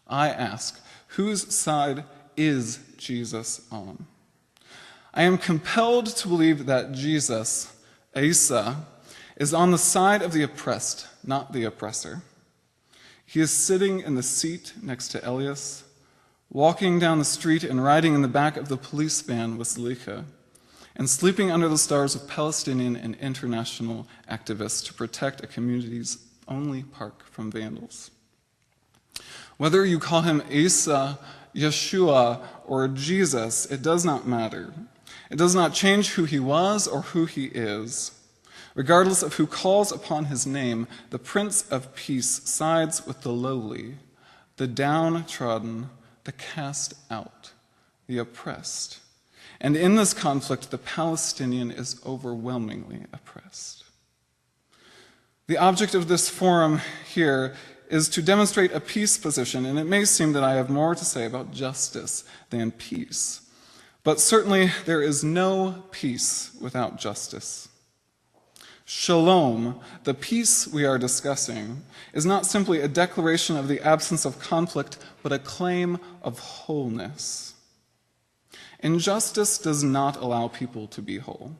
I ask, whose side is Jesus on? I am compelled to believe that Jesus, Issa, is on the side of the oppressed, not the oppressor. He is sitting in the seat next to Elias, walking down the street and riding in the back of the police van with Zalicha, and sleeping under the stars with Palestinian and international activists to protect a community's only park from vandals. Whether you call him Issa, Yeshua, or Jesus, it does not matter. It does not change who he was or who he is. Regardless of who calls upon his name, the Prince of Peace sides with the lowly, the downtrodden, the cast out, the oppressed. And in this conflict, the Palestinian is overwhelmingly oppressed. The object of this forum here is to demonstrate a peace position, and it may seem that I have more to say about justice than peace. But certainly there is no peace without justice. Shalom, the peace we are discussing, is not simply a declaration of the absence of conflict, but a claim of wholeness. Injustice does not allow people to be whole.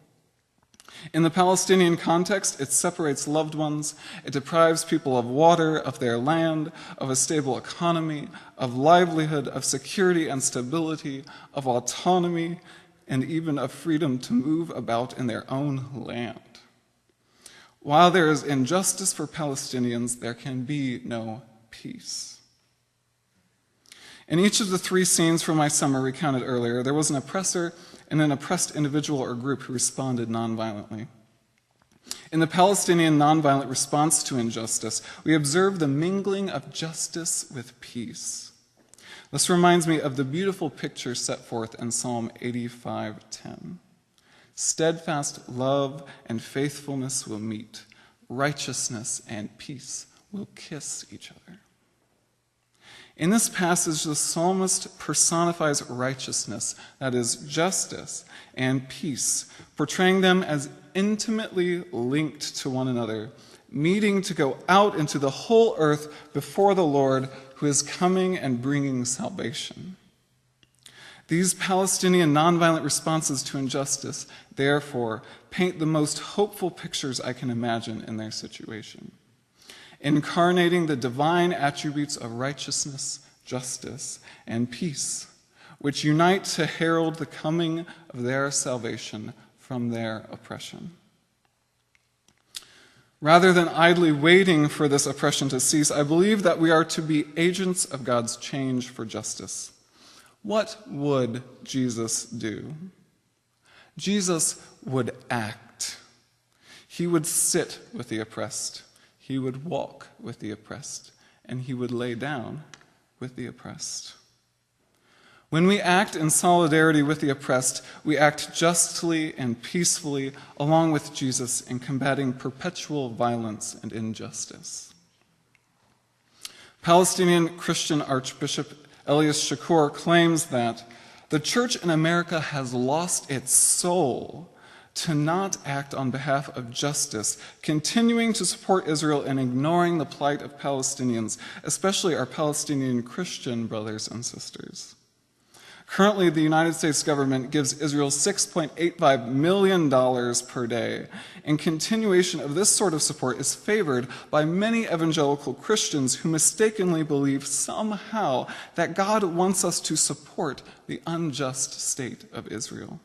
In the Palestinian context, it separates loved ones, it deprives people of water, of their land, of a stable economy, of livelihood, of security and stability, of autonomy, and even of freedom to move about in their own land. While there is injustice for Palestinians, there can be no peace. In each of the three scenes from my summer recounted earlier, there was an oppressor and an oppressed individual or group who responded nonviolently. In the Palestinian nonviolent response to injustice, we observe the mingling of justice with peace. This reminds me of the beautiful picture set forth in Psalm 85:10. Steadfast love and faithfulness will meet. Righteousness and peace will kiss each other. In this passage, the psalmist personifies righteousness, that is, justice, and peace, portraying them as intimately linked to one another, meeting to go out into the whole earth before the Lord, who is coming and bringing salvation. These Palestinian nonviolent responses to injustice, therefore, paint the most hopeful pictures I can imagine in their situation, incarnating the divine attributes of righteousness, justice, and peace, which unite to herald the coming of their salvation from their oppression. Rather than idly waiting for this oppression to cease, I believe that we are to be agents of God's change for justice. What would Jesus do? Jesus would act. He would sit with the oppressed. He would walk with the oppressed. And he would lay down with the oppressed. When we act in solidarity with the oppressed, we act justly and peacefully along with Jesus in combating perpetual violence and injustice. Palestinian Christian Archbishop Elias Shakur claims that the church in America has lost its soul to not act on behalf of justice, continuing to support Israel and ignoring the plight of Palestinians, especially our Palestinian Christian brothers and sisters. Currently, the United States government gives Israel $6.85 million per day, and continuation of this sort of support is favored by many evangelical Christians who mistakenly believe somehow that God wants us to support the unjust state of Israel.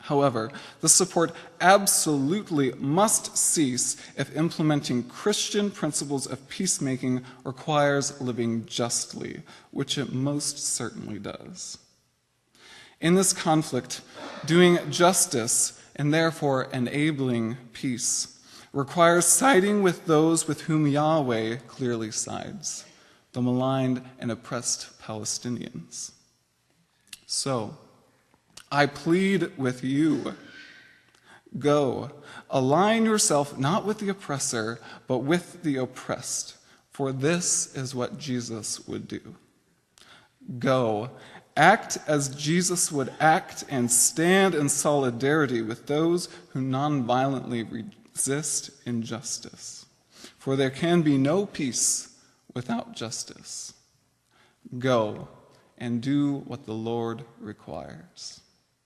However, the support absolutely must cease if implementing Christian principles of peacemaking requires living justly, which it most certainly does. In this conflict, doing justice and therefore enabling peace requires siding with those with whom Yahweh clearly sides, the maligned and oppressed Palestinians. So, I plead with you, go, align yourself not with the oppressor, but with the oppressed, for this is what Jesus would do. Go, act as Jesus would act and stand in solidarity with those who nonviolently resist injustice, for there can be no peace without justice. Go and do what the Lord requires.